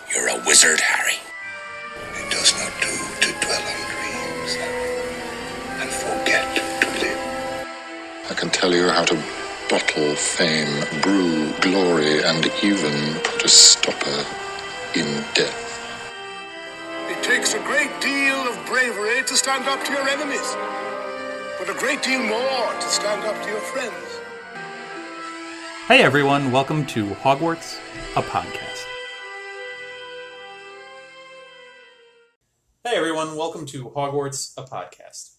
You're a wizard, Harry. It does not do to dwell on dreams and forget to live. I can tell you how to bottle fame, brew glory, and even put a stopper in death. It takes a great deal of bravery to stand up to your enemies, but a great deal more to stand up to your friends. Hey everyone, welcome to Hogwarts, a podcast. Hey everyone, welcome to Hogwarts, a podcast.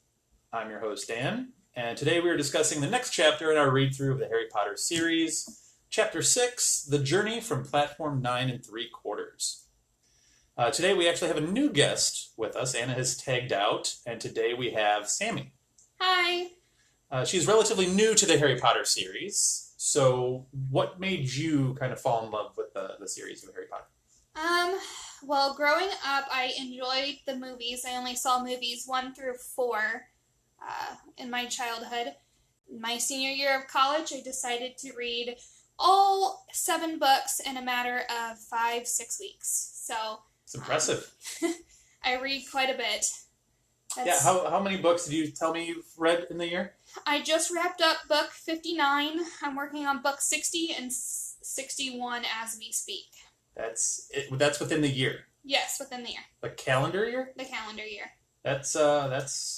I'm your host, Dan, and today we are discussing the next chapter in our read-through of the Harry Potter series, Chapter 6, The Journey from Platform 9 3/4. Today we actually have a new guest with us. Anna has tagged out, and today we have Sammy. Hi. She's relatively new to the Harry Potter series, so what made you kind of fall in love with the series of Harry Potter? Well, growing up, I enjoyed the movies. I only saw movies 1 through 4 in my childhood. My senior year of college, I decided to read all 7 books in a matter of 5-6 weeks. So It's impressive. I read quite a bit. Yeah, how many books did you tell me you've read in the year? I just wrapped up book 59. I'm working on book 60 and 61 as we speak. That's within the year. Yes, within the year. The calendar year? The calendar year. That's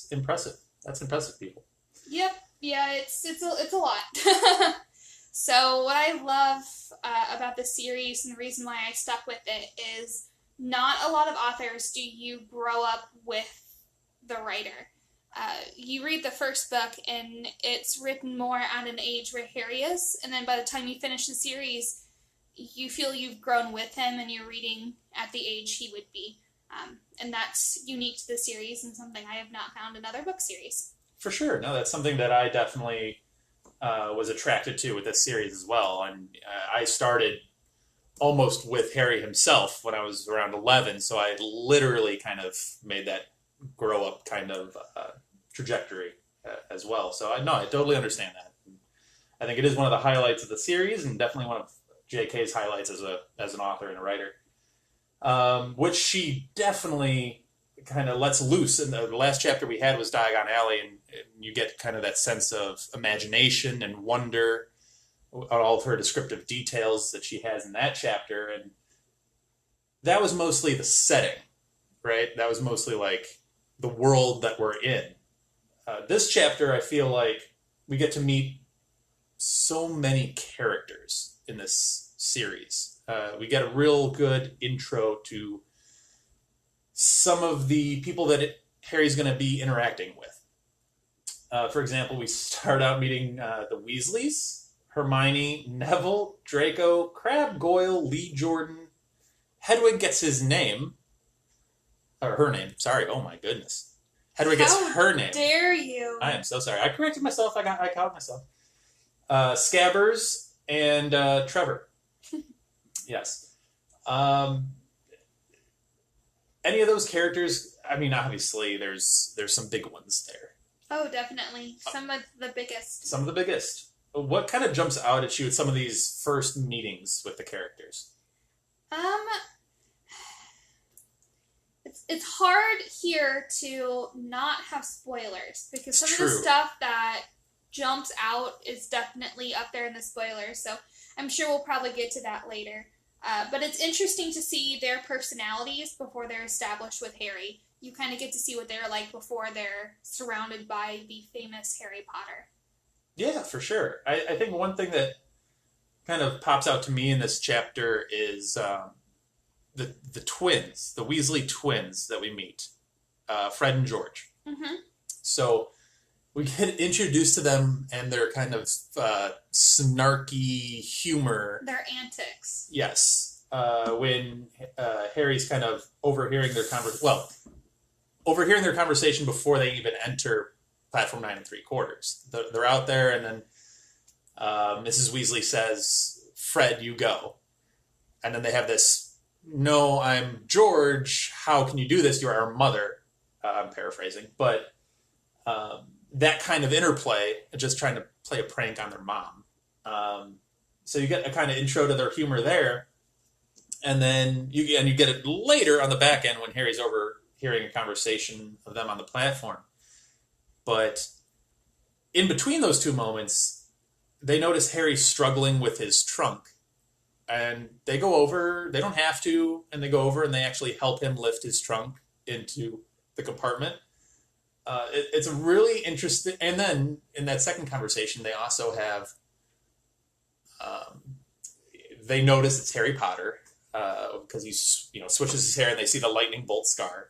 impressive. That's impressive, people. Yep. Yeah, it's a lot. So what I love about the series and the reason why I stuck with it is not a lot of authors do you grow up with the writer. You read the first book and it's written more at an age where Harry is, and then by the time you finish the series, you feel you've grown with him and you're reading at the age he would be. And that's unique to the series and something I have not found in other book series. For sure. No, that's something that I definitely was attracted to with this series as well. And I started almost with Harry himself when I was around 11, so I literally kind of made that grow up kind of trajectory as well. So I totally understand that. I think it is one of the highlights of the series and definitely one of J.K.'s highlights as an author and a writer, which she definitely kind of lets loose. And the last chapter we had was Diagon Alley, and you get kind of that sense of imagination and wonder on all of her descriptive details that she has in that chapter. And that was mostly the setting, right? That was mostly like the world that we're in. This chapter, I feel like we get to meet so many characters in this series. We get a real good intro to some of the people that Harry's going to be interacting with. For example, we start out meeting the Weasleys, Hermione, Neville, Draco, Crabbe, Goyle, Lee Jordan. Hedwig gets his name. Or her name, sorry. Oh my goodness. Hedwig gets her name. How dare you? I am so sorry. I corrected myself. I caught myself. Scabbers and Trevor. Yes. Any of those characters, I mean, obviously there's some big ones there. Oh, definitely. Some of the biggest. Some of the biggest. What kind of jumps out at you at some of these first meetings with the characters? It's hard here to not have spoilers because some of the stuff that jumps out is definitely up there in the spoilers, so I'm sure we'll probably get to that later. But it's interesting to see their personalities before they're established with Harry. You kind of get to see what they're like before they're surrounded by the famous Harry Potter. Yeah, for sure. I think one thing that kind of pops out to me in this chapter is the twins, the Weasley twins that we meet, Fred and George. Mm-hmm. So we get introduced to them and their kind of snarky humor. Their antics. Yes. When Harry's kind of overhearing their conversation before they even enter Platform 9 3/4. They're out there, and then Mrs. Weasley says, "Fred, you go." And then they have this, "No, I'm George. How can you do this? You're our mother." I'm paraphrasing. But that kind of interplay, just trying to play a prank on their mom. So you get a kind of intro to their humor there. And then you get it later on the back end when Harry's overhearing a conversation of them on the platform. But in between those two moments, they notice Harry struggling with his trunk. And they go over, they don't have to, and they go over and they actually help him lift his trunk into the compartment. It's a really interesting... And then in that second conversation, they also have... they notice it's Harry Potter because he switches his hair and they see the lightning bolt scar.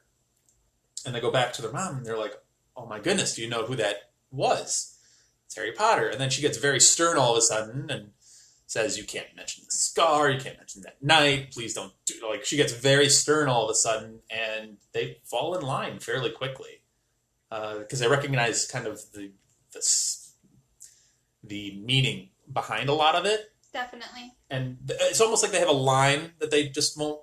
And they go back to their mom and they're like, oh my goodness, do you know who that was? It's Harry Potter. And then she gets very stern all of a sudden and says, you can't mention the scar, you can't mention that night, please don't do... Like, she gets very stern all of a sudden and they fall in line fairly quickly because they recognize kind of the meaning behind a lot of it. Definitely. And it's almost like they have a line that they just won't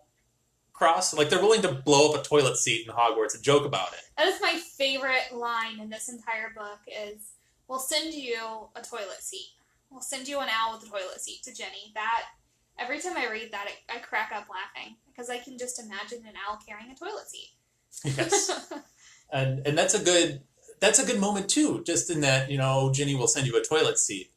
cross. Like, they're willing to blow up a toilet seat in Hogwarts and joke about it. That is my favorite line in this entire book is, we'll send you a toilet seat. We'll send you an owl with a toilet seat to Jenny. That, every time I read that, I crack up laughing because I can just imagine an owl carrying a toilet seat. Yes. and that's a good moment too, just in that, Ginny will send you a toilet seat.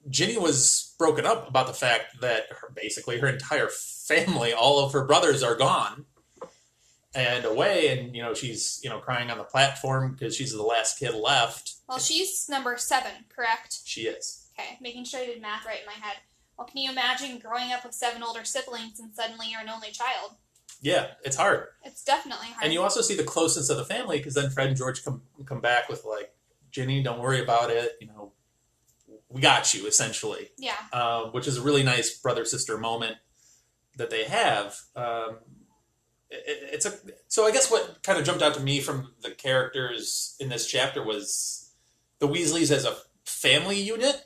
Ginny was broken up about the fact that basically her entire family, all of her brothers are gone and away, and she's crying on the platform because she's the last kid left. Well, she's number 7, correct? She is. Okay, making sure I did math right in my head. Well, can you imagine growing up with 7 older siblings and suddenly you're an only child? Yeah, it's hard. It's definitely hard. And you also see the closeness of the family because then Fred and George come back with like, Ginny, don't worry about it. We got you, essentially. Yeah. Which is a really nice brother-sister moment that they have. So I guess what kind of jumped out to me from the characters in this chapter was the Weasleys as a family unit.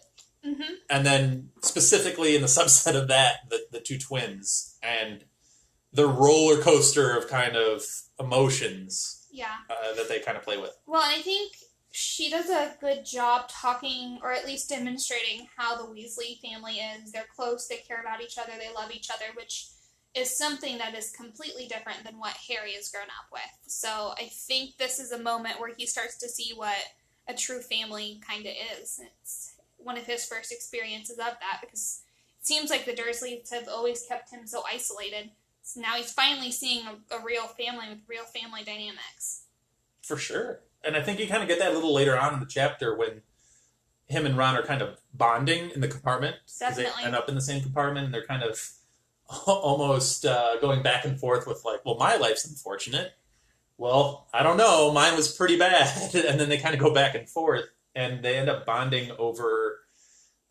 Mm-hmm. And then specifically in the subset of that, the two twins and the roller coaster of kind of emotions that they kind of play with. Well, and I think she does a good job talking, or at least demonstrating, how the Weasley family is. They're close, they care about each other, they love each other, which is something that is completely different than what Harry has grown up with. So I think this is a moment where he starts to see what a true family kind of is. It's one of his first experiences of that, because it seems like the Dursleys have always kept him so isolated. So now he's finally seeing a real family with real family dynamics. For sure. And I think you kind of get that a little later on in the chapter when him and Ron are kind of bonding in the compartment. Definitely. They end up in the same compartment and they're kind of almost going back and forth with like, well, my life's unfortunate. Well, I don't know. Mine was pretty bad. And then they kind of go back and forth and they end up bonding over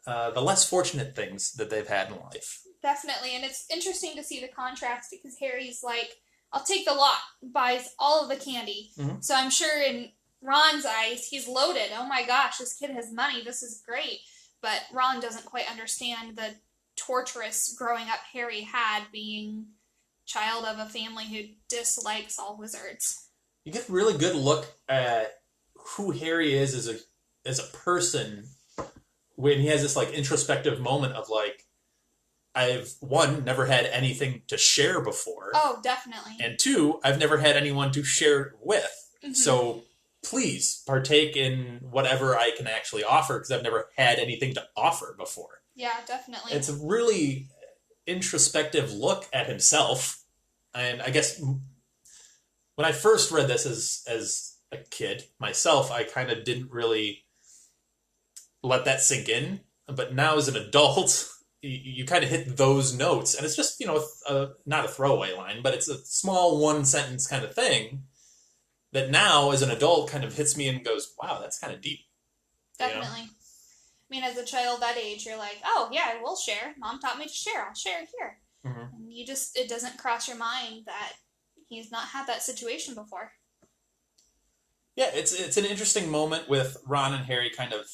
the less fortunate things that they've had in life. Definitely. And it's interesting to see the contrast because Harry's like, I'll take the lot, buys all of the candy. Mm-hmm. So I'm sure in Ron's eyes, he's loaded. Oh my gosh, this kid has money. This is great. But Ron doesn't quite understand the torturous growing up Harry had, being child of a family who dislikes all wizards. You get a really good look at who Harry is as a person when he has this like introspective moment of like, I've, 1, never had anything to share before. Oh, definitely. And 2, I've never had anyone to share it with. Mm-hmm. So please partake in whatever I can actually offer because I've never had anything to offer before. Yeah, definitely. It's a really introspective look at himself. And I guess when I first read this as a kid myself, I kind of didn't really let that sink in. But now as an adult, you kind of hit those notes. And it's just, not a throwaway line, but it's a small 1-sentence kind of thing that now as an adult kind of hits me and goes, wow, that's kind of deep. Definitely. I mean, as a child that age, you're like, oh, yeah, we'll share. Mom taught me to share. I'll share here. Mm-hmm. And it doesn't cross your mind that he's not had that situation before. Yeah, it's an interesting moment with Ron and Harry kind of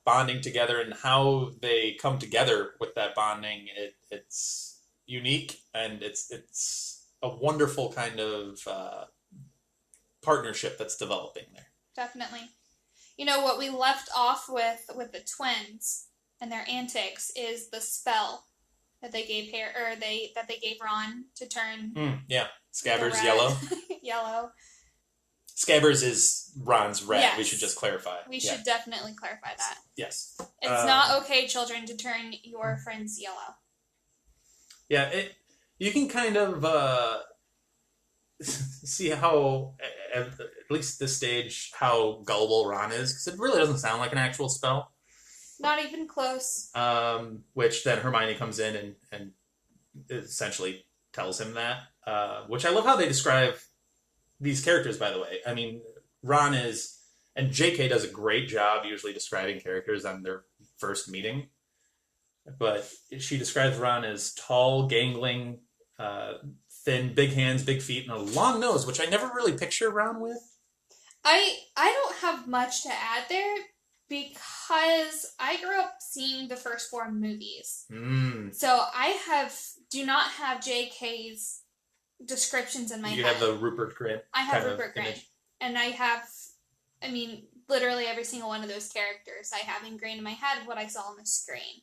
bonding together and how they come together with that bonding. It's unique and it's a wonderful kind of partnership that's developing there. Definitely. What we left off with the twins and their antics is the spell that they gave that they gave Ron to turn. Yeah, Scabbers yellow. Yellow. Scabbers is Ron's rat. Yes. We should just clarify. We should definitely clarify that. Yes. It's not okay, children, to turn your friends yellow. Yeah, you can kind of see how, at least this stage, how gullible Ron is, because it really doesn't sound like an actual spell. Not even close. Which then Hermione comes in and essentially tells him that. Which I love how they describe these characters, by the way. I mean, Ron is... And J.K. does a great job usually describing characters on their first meeting. But she describes Ron as tall, gangling, thin, big hands, big feet, and a long nose, which I never really picture Ron with. I don't have much to add there because I grew up seeing the first 4 movies. So I do not have J.K.'s descriptions in my head. You have the Rupert Grint. I have Rupert Grint. And I have, literally every single one of those characters I have ingrained in my head what I saw on the screen.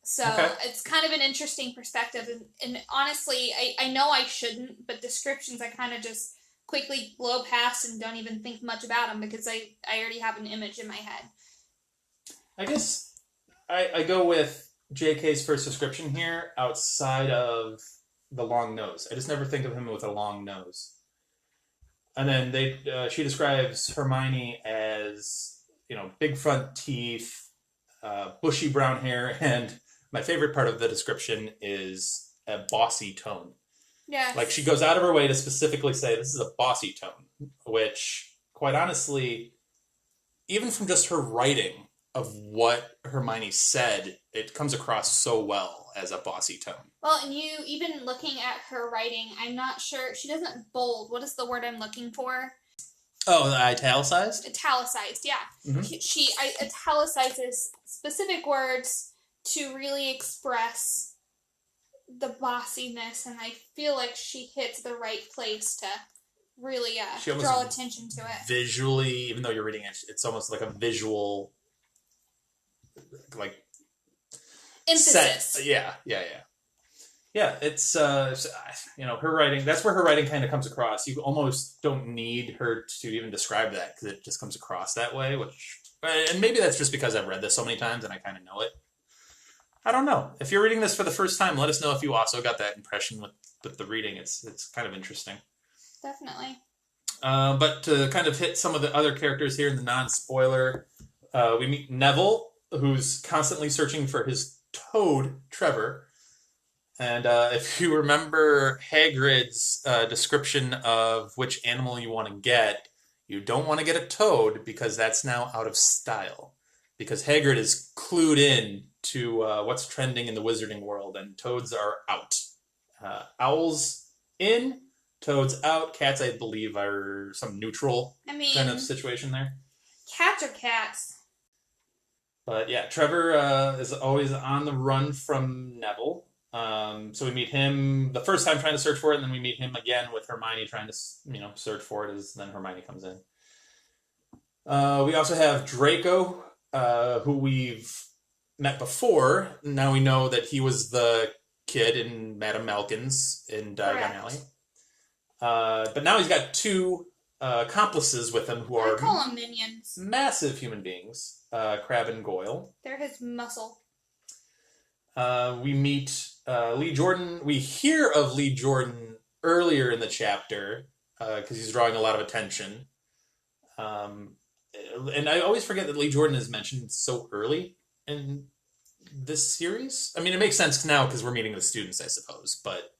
So it's kind of an interesting perspective. And honestly, I know I shouldn't, but descriptions I kind of just quickly blow past and don't even think much about them because I already have an image in my head. I guess I go with JK's first description here outside of the long nose. I just never think of him with a long nose. And then she describes Hermione as, big front teeth, bushy brown hair, and my favorite part of the description is a bossy tone. Yeah. Like, she goes out of her way to specifically say this is a bossy tone, which, quite honestly, even from just her writing of what Hermione said, it comes across so well as a bossy tone. Well, and you, even looking at her writing, I'm not sure, she doesn't bold. What is the word I'm looking for? Oh, the italicized? Italicized, yeah. Mm-hmm. She italicizes specific words to really express the bossiness, and I feel like she hits the right place to really draw attention to it. Visually, even though you're reading it, it's almost like a visual, like, emphasis. Set. Yeah. Yeah, it's, her writing, that's where her writing kind of comes across. You almost don't need her to even describe that because it just comes across that way, and maybe that's just because I've read this so many times and I kind of know it. I don't know. If you're reading this for the first time, let us know if you also got that impression with the reading. It's kind of interesting. Definitely. But to kind of hit some of the other characters here in the non-spoiler, we meet Neville, who's constantly searching for his toad, Trevor. And if you remember Hagrid's description of which animal you want to get, you don't want to get a toad because that's now out of style. Because Hagrid is clued in to what's trending in the wizarding world, and toads are out. Owls in, toads out. Cats, I believe, are some neutral kind of situation there. Cats are cats. But yeah, Trevor is always on the run from Neville. So we meet him the first time trying to search for it, and then we meet him again with Hermione trying to, search for it as then Hermione comes in. We also have Draco, who we've met before. Now we know that he was the kid in Madame Malkin's in Diagon Alley. But now he's got 2 accomplices with him who are... I call them minions. Massive human beings, Crabbe and Goyle. They're his muscle. We meet Lee Jordan. We hear of Lee Jordan earlier in the chapter because he's drawing a lot of attention. And I always forget that Lee Jordan is mentioned so early in this series. I mean, it makes sense now because we're meeting the students, I suppose. But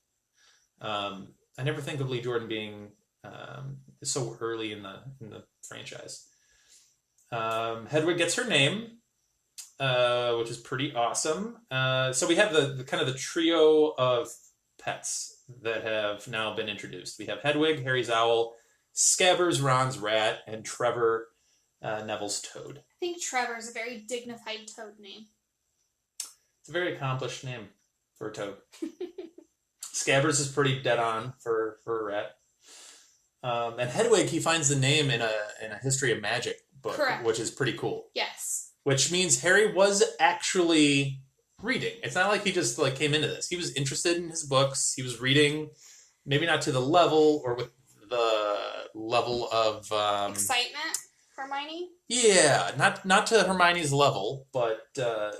I never think of Lee Jordan being so early in the franchise. Hedwig gets her name. Which is pretty awesome. So we have the kind of the trio of pets that have now been introduced. We have Hedwig, Harry's owl, Scabbers, Ron's rat, and Trevor, Neville's toad. I think Trevor is a very dignified toad name. It's a very accomplished name for a toad. Scabbers is pretty dead on for a rat. And Hedwig, he finds the name in a History of Magic book, Correct. Which is pretty cool. Yes. Which means Harry was actually reading. It's not like he just like came into this. He was interested in his books. He was reading, maybe not to the level or with the level of excitement, Hermione. Yeah, not to Hermione's level, but well,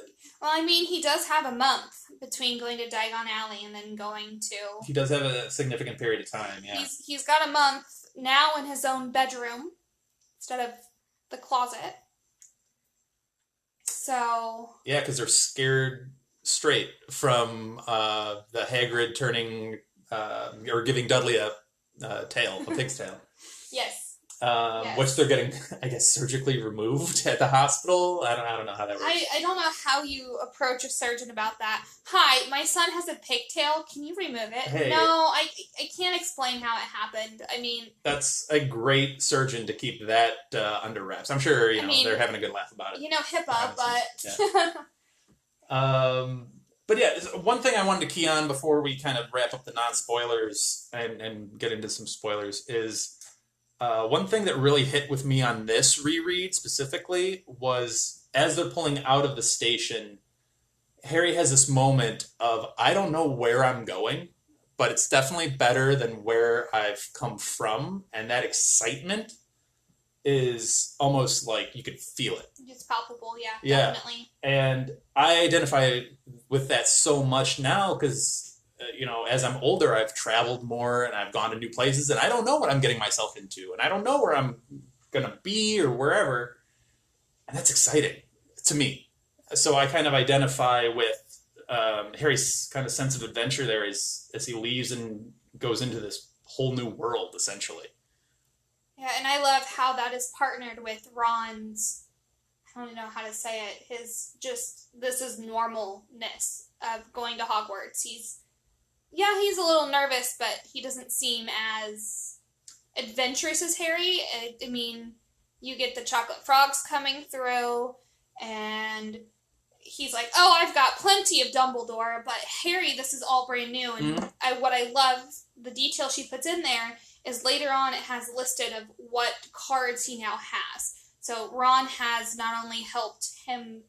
I mean, he does have a month between going to Diagon Alley and then going to. He does have a significant period of time. Yeah, he's got a month now in his own bedroom instead of the closet. So. Yeah, because they're scared straight from the Hagrid turning or giving Dudley a tail, a pig's tail. Yes. Yes. Which they're getting, I guess, surgically removed at the hospital. I don't know how that works. I don't know how you approach a surgeon about that. Hi, my son has a pigtail. Can you remove it? Hey, no, I can't explain how it happened. I mean... That's a great surgeon to keep that under wraps. I'm sure, they're having a good laugh about it. HIPAA, but... Yeah. But yeah, one thing I wanted to key on before we kind of wrap up the non-spoilers and get into some spoilers is... one thing that really hit with me on this reread specifically was as they're pulling out of the station, Harry has this moment of, I don't know where I'm going, but it's definitely better than where I've come from. And that excitement is almost like you could feel it. It's palpable, yeah, definitely. And I identify with that so much now because... as I'm older, I've traveled more and I've gone to new places and I don't know what I'm getting myself into and I don't know where I'm going to be or wherever. And that's exciting to me. So I kind of identify with Harry's kind of sense of adventure there as he leaves and goes into this whole new world, essentially. Yeah, and I love how that is partnered with Ron's, I don't know how to say it, his just, this is normalness of going to Hogwarts. He's a little nervous, but he doesn't seem as adventurous as Harry. I mean, you get the chocolate frogs coming through, and he's like, oh, I've got plenty of Dumbledore, but Harry, this is all brand new. And what I love, the detail she puts in there, is later on it has listed of what cards he now has. So Ron has not only helped him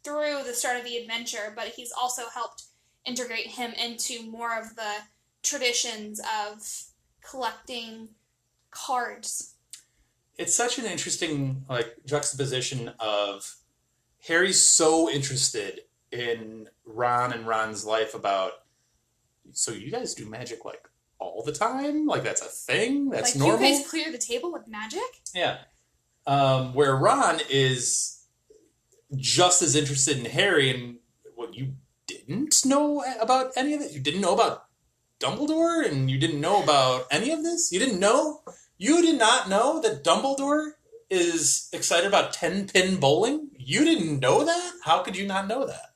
through the start of the adventure, but he's also helped integrate him into more of the traditions of collecting cards. It's such an interesting juxtaposition of Harry's so interested in Ron and Ron's life about, so you guys do magic all the time? That's a thing? That's normal? You guys clear the table with magic? Yeah. Where Ron is just as interested in Harry and you didn't know about any of it? You didn't know about Dumbledore and you didn't know about any of this? You didn't know? You did not know that Dumbledore is excited about 10-pin bowling? You didn't know that? How could you not know that?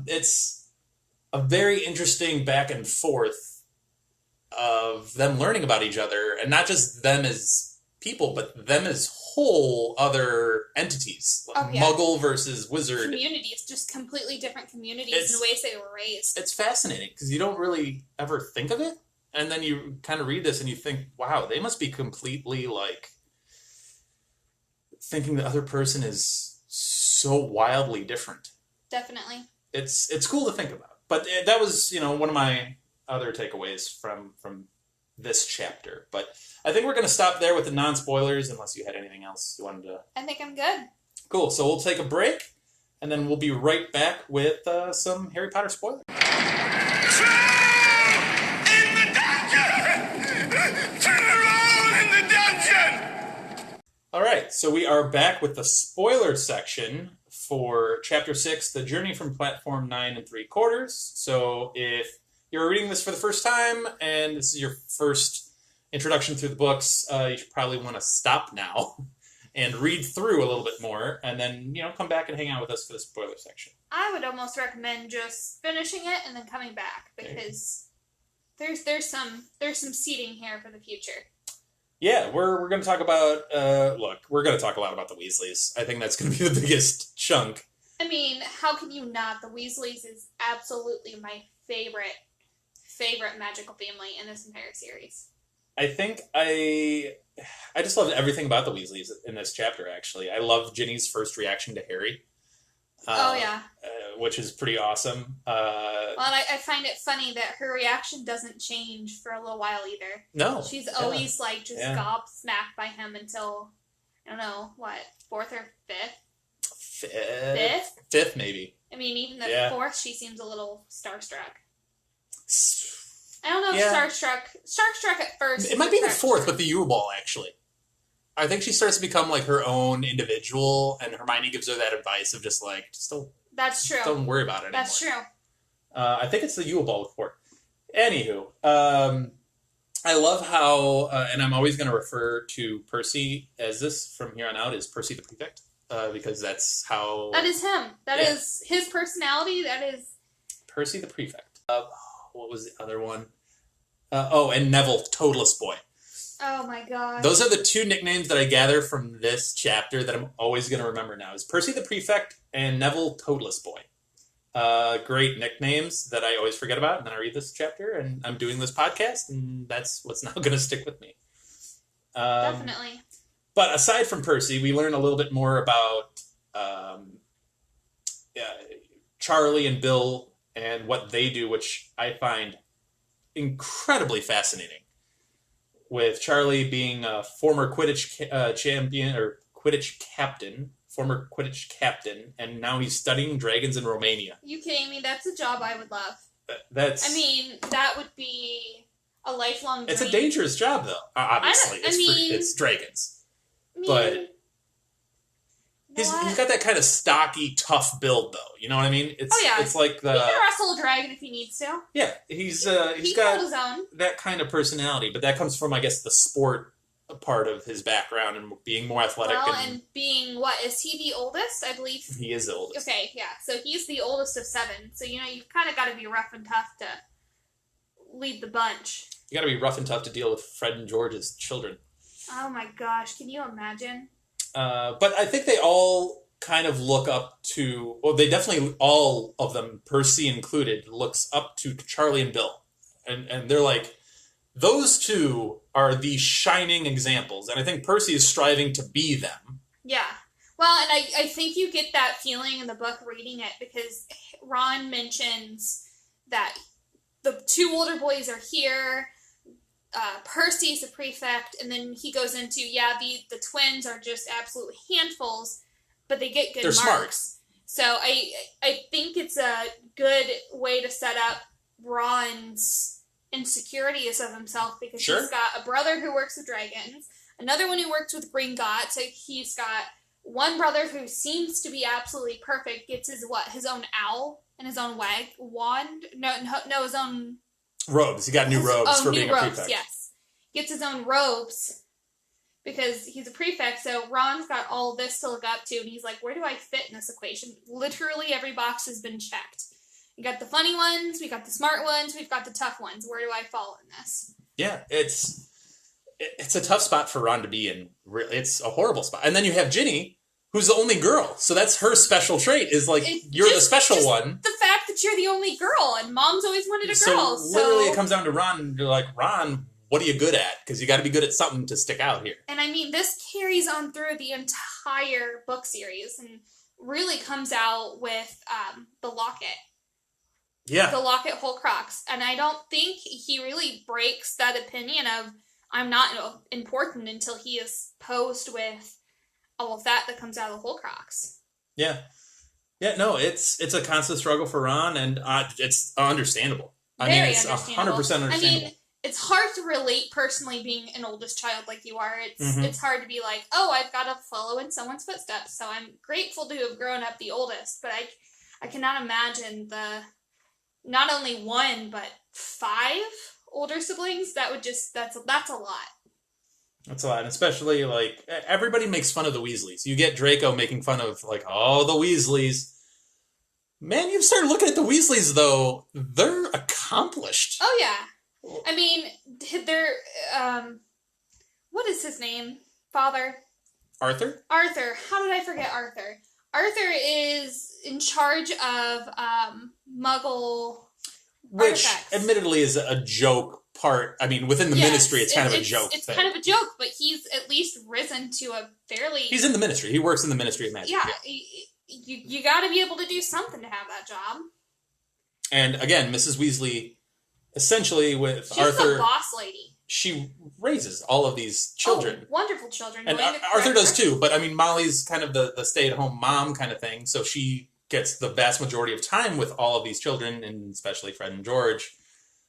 It's a very interesting back and forth of them learning about each other, and not just them as people, but them as whole other entities. Muggle versus wizard. Communities, just completely different communities in ways they were raised. It's fascinating, because you don't really ever think of it, and then you kind of read this and you think, wow, they must be completely, thinking the other person is so wildly different. Definitely. It's cool to think about. But that was, one of my other takeaways from this chapter. But I think we're going to stop there with the non-spoilers, unless you had anything else you wanted to... I think I'm good. Cool. So we'll take a break, and then we'll be right back with some Harry Potter spoilers. In the dungeon! General in the dungeon! All right, so we are back with the spoiler section for Chapter 6, The Journey from Platform 9 3/4. So if you're reading this for the first time, and this is your first introduction through the books, you should probably want to stop now and read through a little bit more, and then, come back and hang out with us for the spoiler section. I would almost recommend just finishing it and then coming back, because there's some seeding here for the future. Yeah, we're going to talk about, we're going to talk a lot about the Weasleys. I think that's going to be the biggest chunk. I mean, how can you not? The Weasleys is absolutely my favorite magical family in this entire series. I think I just loved everything about the Weasleys in this chapter, actually. I loved Ginny's first reaction to Harry. Oh, yeah. Which is pretty awesome. Well, and I find it funny that her reaction doesn't change for a little while either. No. She's always, like, just gobsmacked by him until, I don't know, what, 4th or 5th? 5th? 5th, maybe. I mean, even the 4th, she seems a little starstruck. I don't know if starstruck at first. It might be the 4th with the U-Ball, actually. I think she starts to become, like, her own individual, and Hermione gives her that advice of just, like, That's true. Don't worry about it anymore. That's true. I think it's the U-Ball with 4th. Anywho, I love how, and I'm always going to refer to Percy as this from here on out, is Percy the Prefect, because that's how... That is him. That is his personality. That is... Percy the Prefect. What was the other one? And Neville, Toadless Boy. Oh my god. Those are the 2 nicknames that I gather from this chapter that I'm always going to remember now, is Percy the Prefect and Neville, Toadless Boy. Great nicknames that I always forget about, and then I read this chapter, and I'm doing this podcast, and that's what's now going to stick with me. Definitely. But aside from Percy, we learn a little bit more about Charlie and Bill and what they do, which I find incredibly fascinating. With Charlie being a former Quidditch champion, or Quidditch captain, former Quidditch captain, and now he's studying dragons in Romania. You kidding me? That's a job I would love. That's. I mean, that would be a lifelong dream. It's a dangerous job, though. Obviously, it's dragons. But he's got that kind of stocky, tough build, though. You know what I mean? It's like the. He can wrestle a dragon if he needs to. Yeah, he's he got his own. That kind of personality, but that comes from, I guess, the sport part of his background and being more athletic. Well, and being is he the oldest? I believe he is the oldest. Okay, yeah. So he's the oldest of 7. So you've kind of got to be rough and tough to lead the bunch. You got to be rough and tough to deal with Fred and George's children. Oh my gosh, can you imagine? But I think they all kind of look up to, well, they definitely, all of them, Percy included, looks up to Charlie and Bill. And they're like, those 2 are the shining examples. And I think Percy is striving to be them. Yeah. Well, and I think you get that feeling in the book reading it, because Ron mentions that the 2 older boys are here. Percy's a prefect, and then he goes into, the twins are just absolute handfuls, but they get good They're marks. Smart. So I think it's a good way to set up Ron's insecurities of himself, because he's got a brother who works with dragons, another one who works with Gringotts, so he's got one brother who seems to be absolutely perfect, gets his own owl and his own wand, his own... Robes. He got new robes for being a prefect. Yes. Gets his own robes because he's a prefect, so Ron's got all this to look up to, and he's like, where do I fit in this equation? Literally every box has been checked. We got the funny ones, we got the smart ones, we've got the tough ones. Where do I fall in this? Yeah, it's a tough spot for Ron to be in. It's a horrible spot. And then you have Ginny, who's the only girl, so that's her special trait, is like, you're the special one. The fact that you're the only girl, and Mom's always wanted a girl, so... literally it comes down to Ron, and you're like, Ron, what are you good at? Because you got to be good at something to stick out here. And I mean, this carries on through the entire book series, and really comes out with the locket. Yeah. The locket Horcrux. And I don't think he really breaks that opinion of, I'm not important, until he is posed with all of that comes out of the Horcrux. Yeah. Yeah, no, it's a constant struggle for Ron, and it's understandable. It's 100% understandable. I mean, it's hard to relate personally, being an oldest child like you are. It's hard to be like, oh, I've got to follow in someone's footsteps, so I'm grateful to have grown up the oldest, but I cannot imagine not only 1, but 5 older siblings. That's a lot. That's a lot, and especially, like, everybody makes fun of the Weasleys. You get Draco making fun of, like, oh, the Weasleys. Man, you start looking at the Weasleys, though, they're accomplished. Oh, yeah. I mean, they're, what is his name? Father? Arthur? Arthur. How did I forget Arthur? Arthur is in charge of, Muggle Which, artifacts. Admittedly, is a joke part. I mean, within the ministry, it's kind of a joke It's thing. kind of a joke, but he's at least risen to a fairly... He's in the ministry. He works in the Ministry of Magic. Yeah, you got to be able to do something to have that job. And again, Mrs. Weasley, essentially with She's Arthur, the boss lady. She raises all of these children. Oh, wonderful children. And Arthur does too, but I mean, Molly's kind of the stay-at-home mom kind of thing, so she gets the vast majority of time with all of these children, and especially Fred and George.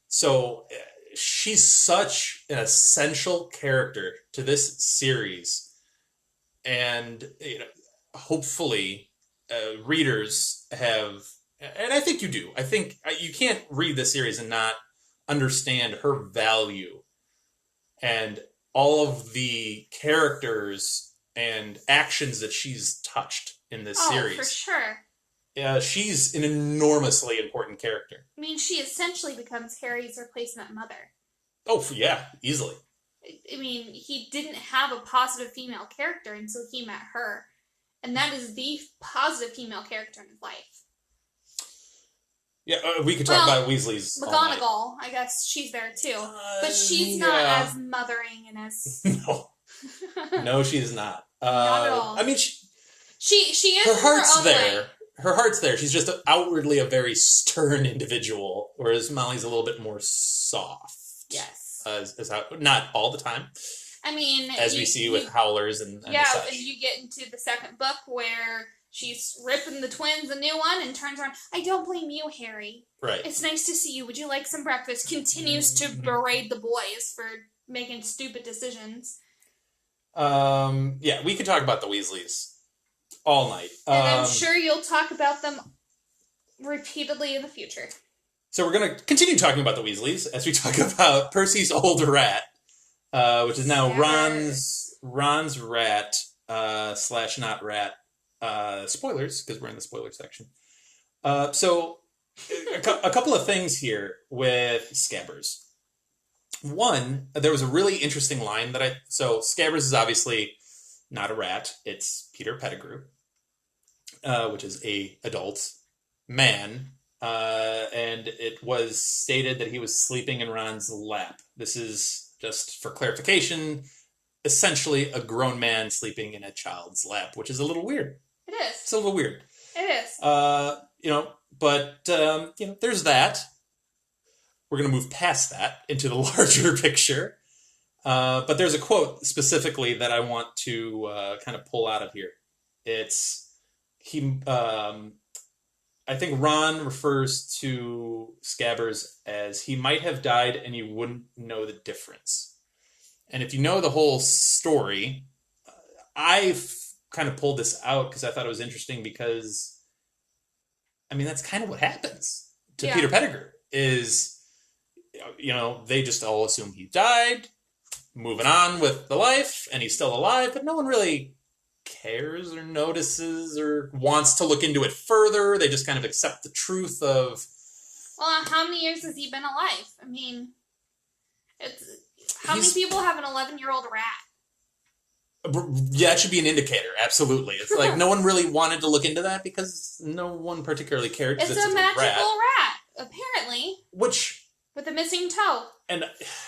So she's such an essential character to this series, and hopefully readers have, and I think you do. I think you can't read this series and not understand her value and all of the characters and actions that she's touched in this series. Oh, for sure. She's an enormously important character. I mean, she essentially becomes Harry's replacement mother. Oh, yeah, easily. I mean, he didn't have a positive female character until he met her. And that is the positive female character in his life. Yeah, we could talk about Weasley's. McGonagall, I guess she's there too. But she's not as mothering and as... No. No, she is not. Not at all. I mean, she is her heart's her own there. way. Her heart's there. She's just outwardly a very stern individual, whereas Molly's a little bit more soft. Yes. Not all the time. I mean... As we see with Howlers and such. And you get into the second book where she's ripping the twins a new one and turns around. I don't blame you, Harry. Right. It's nice to see you. Would you like some breakfast? Continues to berate the boys for making stupid decisions. Yeah, we could talk about the Weasleys all night. And I'm sure you'll talk about them repeatedly in the future. So we're going to continue talking about the Weasleys as we talk about Percy's old rat, which is now Ron's rat / not rat. Spoilers, because we're in the spoiler section. So a couple of things here with Scabbers. One, there was a really interesting line that so Scabbers is obviously not a rat. It's Peter Pettigrew, which is a adult man. And it was stated that he was sleeping in Ron's lap. This is, just for clarification, essentially a grown man sleeping in a child's lap, which is a little weird. It is. It's a little weird. It is. There's that. We're going to move past that into the larger picture. But there's a quote specifically that I want to kind of pull out of here. I think Ron refers to Scabbers as he might have died and you wouldn't know the difference. And if you know the whole story, I've kind of pulled this out because I thought it was interesting because, I mean, that's kind of what happens to Peter Pettigrew is, they just all assume he died, moving on with the life, and he's still alive, but no one really cares or notices or wants to look into it further. They just kind of accept the truth of... Well, how many years has he been alive? I mean, how many people have an 11-year-old rat? Yeah, it should be an indicator, absolutely. It's like no one really wanted to look into that because no one particularly cared. It's a magical rat, apparently. Which... With a missing toe. And,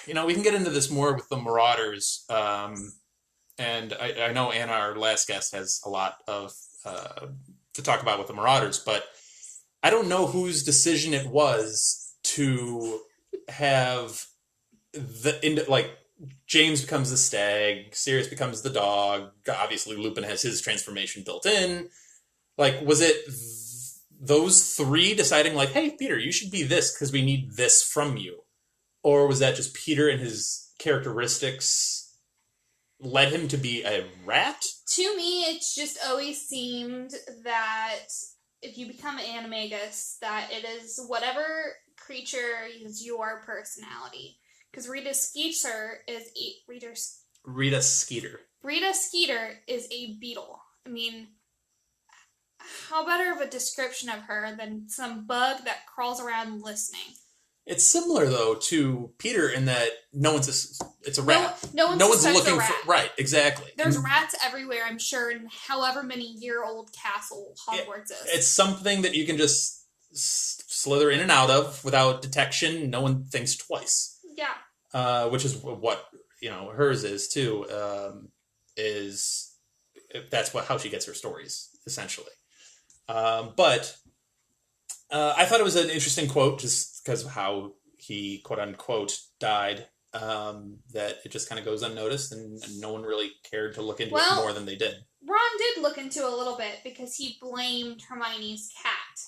we can get into this more with the Marauders. And I know Anna, our last guest, has a lot of to talk about with the Marauders, but I don't know whose decision it was to have James becomes the stag, Sirius becomes the dog. Obviously, Lupin has his transformation built in. Was it those three deciding, hey, Peter, you should be this because we need this from you? Or was that just Peter and his characteristics led him to be a rat? To me, it's just always seemed that if you become an animagus, that it is whatever creature is your personality. Because Rita Skeeter is a beetle. I mean, how better of a description of her than some bug that crawls around listening? It's similar, though, to Peter in that it's a rat. No one's looking a rat. Right, exactly. There's rats everywhere, I'm sure, in however many year-old castle Hogwarts is. It's something that you can just slither in and out of without detection. No one thinks twice. Yeah. Which is what, hers is, too, that's how she gets her stories, essentially. But I thought it was an interesting quote just because of how he, quote unquote, died. That it just kind of goes unnoticed and no one really cared to look into it more than they did. Ron did look into a little bit because he blamed Hermione's cat,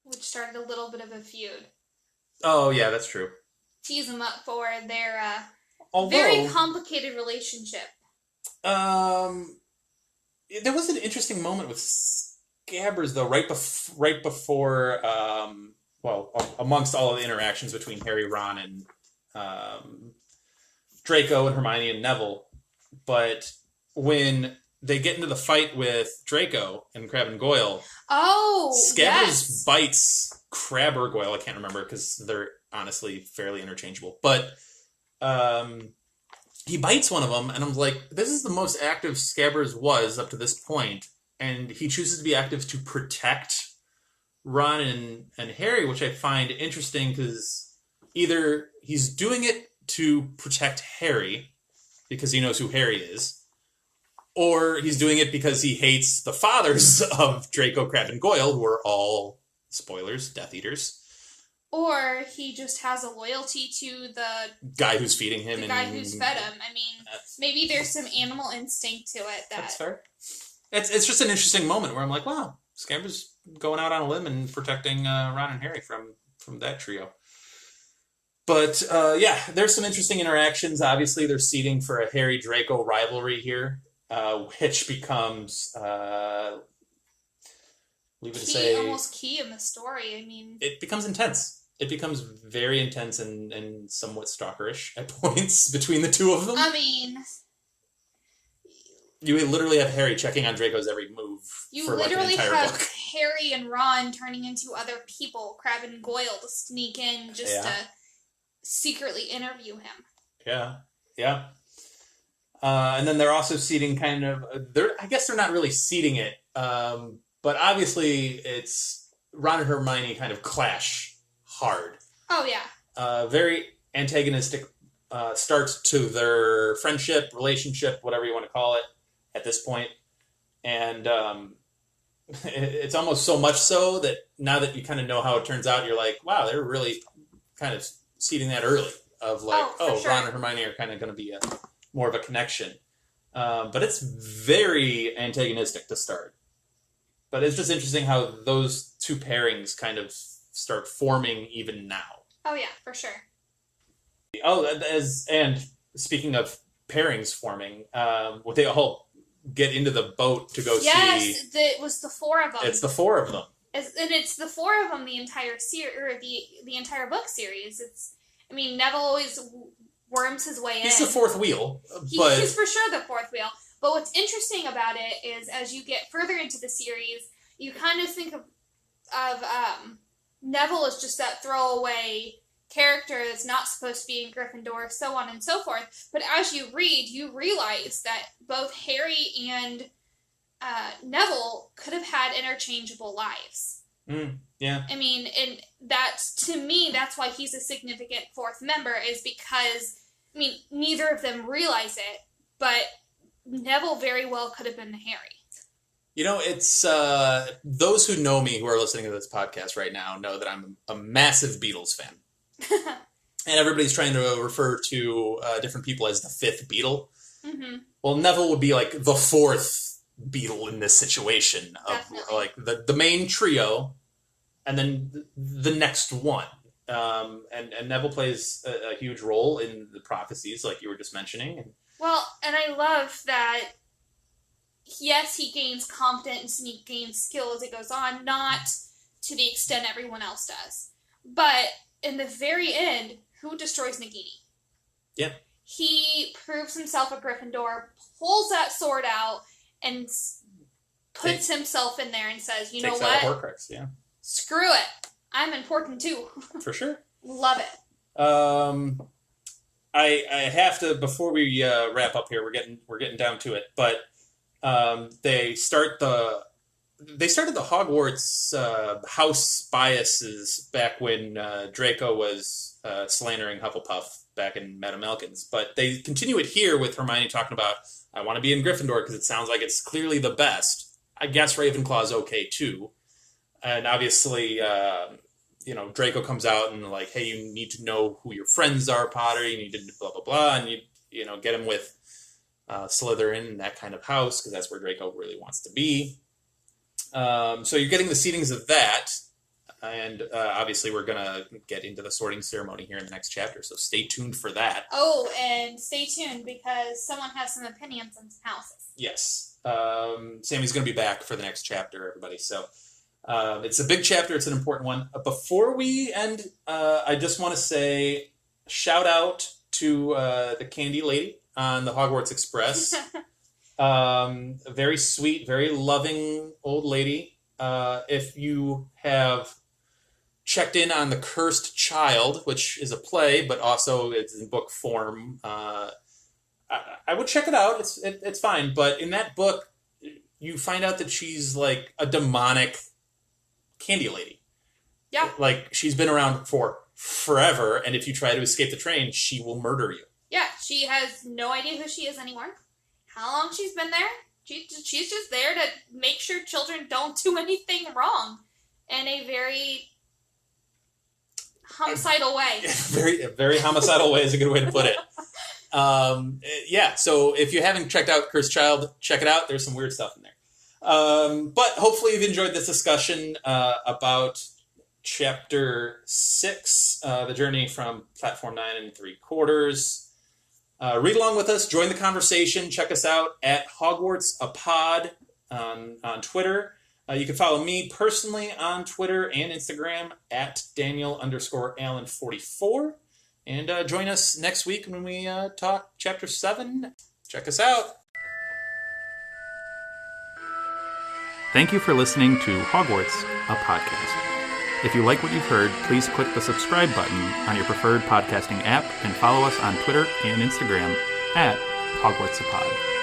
which started a little bit of a feud. Oh, yeah, that's true. Tease them up for their very complicated relationship. There was an interesting moment with Scabbers, though, right before, amongst all of the interactions between Harry, Ron, and Draco, and Hermione, and Neville. But when they get into the fight with Draco and Crabbe and Goyle, Scabbers bites Crabbe or Goyle, I can't remember because they're honestly fairly interchangeable. But he bites one of them, and I'm like, this is the most active Scabbers was up to this point, and he chooses to be active to protect Ron and Harry, which I find interesting because either he's doing it to protect Harry because he knows who Harry is, or he's doing it because he hates the fathers of Draco, Crabbe, and Goyle, who are all, spoilers, Death Eaters. Or he just has a loyalty to the guy who's feeding him. The guy who's fed him. I mean, maybe there's some animal instinct to it. That's fair. It's just an interesting moment where I'm like, wow, Scabbers going out on a limb and protecting Ron and Harry from that trio. But, there's some interesting interactions. Obviously, they're seeding for a Harry-Draco rivalry here, which becomes... almost key in the story. I mean... It becomes intense. It becomes very intense and somewhat stalkerish at points between the two of them. I mean... You literally have Harry checking on Draco's every move for like an entire book. Harry and Ron turning into other people, Crabbe and Goyle, to sneak in just to secretly interview him. Yeah. And then they're also seeding kind of... I guess they're not really seeding it, but obviously it's Ron and Hermione kind of clash hard. Oh, yeah. Very antagonistic start to their friendship, relationship, whatever you want to call it, at this point. And it's almost so much so that now that you kind of know how it turns out, you're like, wow, they're really kind of seeding that early of like, sure. Ron and Hermione are kind of going to be more of a connection. But it's very antagonistic to start. But it's just interesting how those two pairings kind of start forming even now. Oh, yeah, for sure. Oh, and speaking of pairings forming, they all get into the boat to go see... Yes, it was the four of them. It's the four of them. And it's the four of them the entire the entire book series. Neville always worms his way in. He's the fourth wheel. He's for sure the fourth wheel. But what's interesting about it is as you get further into the series, you kind of think of Neville as just that throwaway character that's not supposed to be in Gryffindor, so on and so forth. But as you read, you realize that both Harry and Neville could have had interchangeable lives. Yeah. I mean, and that's, to me, that's why he's a significant fourth member, is because, neither of them realize it, but Neville very well could have been Harry. It's those who know me who are listening to this podcast right now know that I'm a massive Beatles fan. And everybody's trying to refer to different people as the fifth Beatle. Mm-hmm. Well, Neville would be like the fourth Beatle in this situation of Definitely. Like the main trio, and then the next one. And Neville plays a huge role in the prophecies, like you were just mentioning. Well, and I love that. Yes, he gains confidence and he gains skill as it goes on, not to the extent everyone else does. But in the very end, who destroys Nagini? Yeah. He proves himself a Gryffindor, pulls that sword out, and puts himself in there and says, you know what? Horcrux, yeah. Screw it. I'm important too. For sure. Love it. I have to, before we wrap up here, we're getting down to it, but they started the Hogwarts house biases back when Draco was slandering Hufflepuff back in Madame Malkin's. But they continue it here with Hermione talking about, I want to be in Gryffindor because it sounds like it's clearly the best. I guess Ravenclaw's okay too. And obviously, Draco comes out and like, hey, you need to know who your friends are, Potter. You need to blah, blah, blah. And you get him with Slytherin and that kind of house, because that's where Draco really wants to be. So you're getting the seedings of that. And obviously we're going to get into the sorting ceremony here in the next chapter, so stay tuned for that. Oh, and stay tuned, because someone has some opinions on some houses. Yes. Sammy's going to be back for the next chapter, everybody. So it's a big chapter. It's an important one. Before we end, I just want to say shout out to the Candy Lady on the Hogwarts Express. A very sweet, very loving old lady. If you have checked in on The Cursed Child, which is a play, but also it's in book form, I would check it out. It's fine. But in that book, you find out that she's like a demonic candy lady. Yeah. Like, she's been around for forever, and if you try to escape the train, she will murder you. Yeah, she has no idea who she is anymore, how long she's been there. She's just there to make sure children don't do anything wrong in a very homicidal way. Very, very homicidal way is a good way to put it. So if you haven't checked out Cursed Child, check it out. There's some weird stuff in there. But hopefully you've enjoyed this discussion about Chapter 6, The Journey from Platform 9 3/4. Read along with us. Join the conversation. Check us out at Hogwarts a Pod on Twitter. You can follow me personally on Twitter and Instagram at Daniel_Allen44. And join us next week when we talk Chapter 7. Check us out. Thank you for listening to Hogwarts, a podcast. If you like what you've heard, please click the subscribe button on your preferred podcasting app and follow us on Twitter and Instagram at Hogwarts a Pod.